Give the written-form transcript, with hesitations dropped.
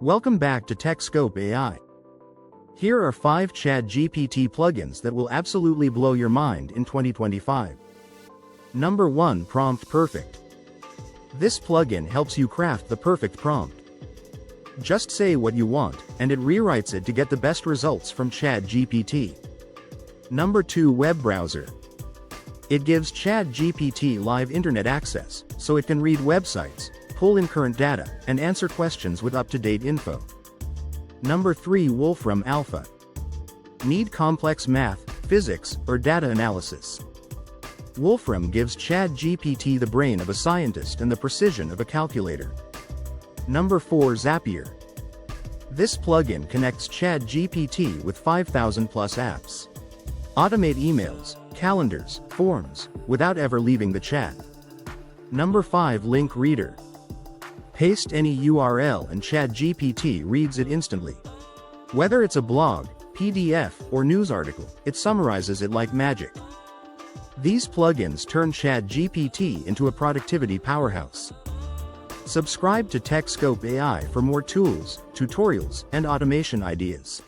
Welcome back to TechScope AI. Here are 5 ChatGPT plugins that will absolutely blow your mind in 2025. Number 1. Prompt Perfect. This plugin helps you craft the perfect prompt. Just say what you want, and it rewrites it to get the best results from ChatGPT. Number 2. Web Browser. It gives ChatGPT live internet access, so it can read websites, pull in current data, and answer questions with up-to-date info. Number 3. Wolfram Alpha. Need complex math, physics, or data analysis? Wolfram gives ChatGPT the brain of a scientist and the precision of a calculator. Number 4. Zapier. This plugin connects ChatGPT with 5,000 plus apps. Automate emails, calendars, forms, without ever leaving the chat. Number 5. Link Reader. Paste any URL and ChatGPT reads it instantly. Whether it's a blog, PDF, or news article, it summarizes it like magic. These plugins turn ChatGPT into a productivity powerhouse. Subscribe to TechScope AI for more tools, tutorials, and automation ideas.